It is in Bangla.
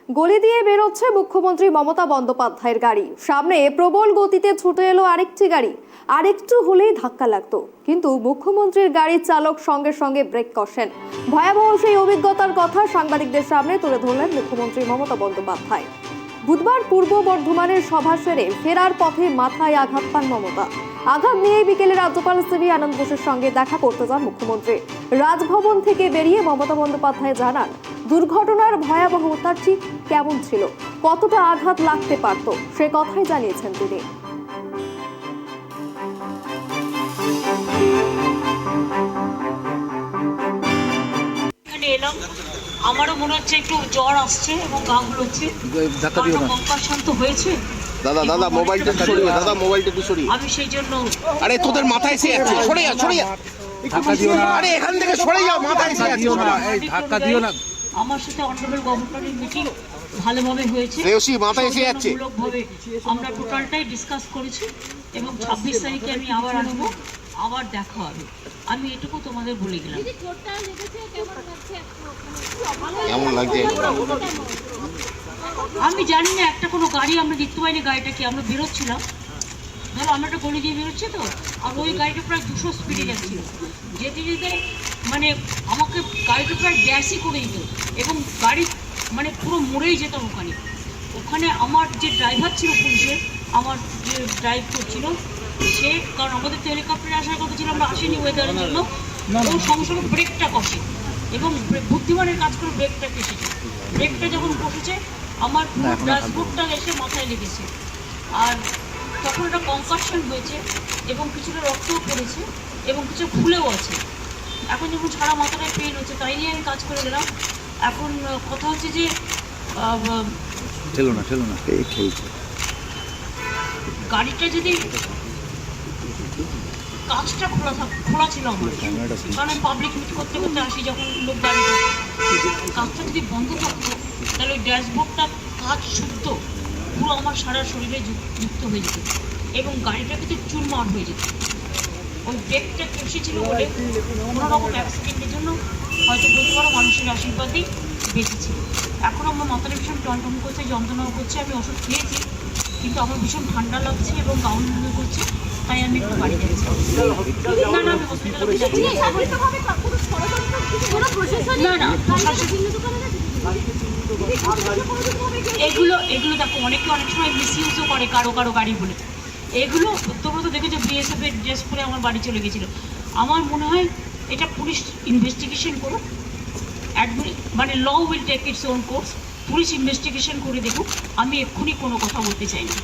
গলি দিয়ে বেরোচ্ছে মুখ্যমন্ত্রী মমতা বন্দ্যোপাধ্যায়ের গাড়ি। সামনে প্রবল গতিতে ছুটে এলো আরেকটি গাড়ি। আরেকটু হলেই ধাক্কা লাগতো, কিন্তু মুখ্যমন্ত্রীর গাড়ির চালক সঙ্গে সঙ্গে ব্রেক কষেন। ভয়াবহ সেই অভিজ্ঞতার কথা সাংবাদিকদের সামনে তুলে ধরলেন মুখ্যমন্ত্রী মমতা বন্দ্যোপাধ্যায়। বুধবার পূর্ব বর্ধমানের সভা সেরে ফেরার পথে মাথায় আঘাত পান মমতা। আঘাত নিয়ে বিকেলে রাজ্যপাল সিবি আনন্দ বোসের সঙ্গে দেখা করতে যান মুখ্যমন্ত্রী। রাজভবন থেকে বেরিয়ে মমতা বন্দ্যোপাধ্যায় জানান, দুর্ঘটনার ভয়াবহতা ঠিক কেমন ছিল, কতটা আঘাত লাগতে পারত, সে কথাই জানিয়েছেন তিনি। আমারও মনে হচ্ছে একটু জ্বর আসছে এবং গা গুলোচ্ছে। শান্ত হয়েছে। দাদা মোবাইলটা সরিয়ে, দাদা মোবাইলটা একটু সরিয়ে। আমি সেই জন্য আরে তোদের মাথায় এসে যাচ্ছে, সরে যা। ধাক্কা দিও না। আরে এখান থেকে সরে যাও, মাথায় এসে যাচ্ছে। এই ধাক্কা দিও না। আমার সাথে অনারেবল গভর্নরের মিটিং ভালোভাবে হয়েছে। রেওসি মাথায় এসে যাচ্ছে। আমরা টোটালটাই ডিসকাস করেছি এবং 26 তারিখে আমি আবার আসবো, আবার দেখা হবে। আমি এটুকু তোমাদের বলে গেলাম। কেমন লাগছে? আমি জানি না, একটা কোনো গাড়ি আমরা দেখতে পাইনি। গাড়িটা কি, আমরা বেরোচ্ছিলাম, ধরো আমরা একটা গলি দিয়ে বেরোচ্ছি তো, আর ওই গাড়িটা প্রায় 200 স্পিডে যাচ্ছিল। যেতে যেতে মানে আমাকে গাড়িটা প্রায় গ্যাসই করে দিত এবং গাড়ি মানে পুরো মরেই যেতাম ওখানে আমার যে ড্রাইভার ছিল পুলিশের, আমার যে ড্রাইভ করছিল সে, কারণ আমাদের তো হেলিকপ্টারে আসার কথা ছিল, আমরা আসিনি ওয়েদারের জন্য, ও সঙ্গে সঙ্গে ব্রেকটা কষে এবং বুদ্ধিমানের কাজ করে ব্রেকটা কেসেছে। ব্রেকটা যখন বসেছে আমার ড্যাশবোর্ডটা এসে মাথায় লেগেছে, আর তখন একটা কনকাশন হয়েছে এবং কিছুটা রক্তও পড়েছে এবং কিছু ফুলেও আছে। এখন যখন সারা মাথাটায় পেন হচ্ছে, তাই নিয়ে আমি কাজ করে গেলাম। এখন কথা হচ্ছে যে গাড়িটা যদি কাজটা খোলা ছিল আমার, কারণ আমি পাবলিক মিট করতে করতে আসি, যখন লোক দাঁড়িয়ে কাজটা যদি বন্ধ থাকতো তাহলে ওই ড্যাশবোর্ডটা কাজ শুদ্ধ পুরো আমার সারা শরীরে যুক্ত হয়ে যেত এবং গাড়িটা কিন্তু চুরমার হয়ে যেত। ওই ব্রেকটা কষেছিল বলে কোনো রকম অ্যাক্সিডেন্টের জন্য হয়তো বলতে পারো মানুষের আশীর্বাদেই বেঁচেছিল। এখন আমার মাথাটা ভীষণ টনটন করছে, যন্ত্রণাও করছে। আমি ওষুধ খেয়েছি, কিন্তু আমার ভীষণ ঠান্ডা লাগছে এবং গাউন মনে করছে, তাই আমি একটু বাড়ি যাচ্ছি। না না, আমি হসপিটালে যাচ্ছি না। না এগুলো দেখো, অনেকে অনেক সময় মিসইউজও করে কারো গাড়ি বলে। এগুলো তোমরা তো দেখেছো, বিএসএফ এর ড্রেস পরে আমার বাড়ি চলে গেছিল। আমার মনে হয় এটা পুলিশ ইনভেস্টিগেশন করুক, মানে law will take its own course. Police investigation করে দেখুক, আমি এক্ষুনি কোনো কথা বলতে চাই না।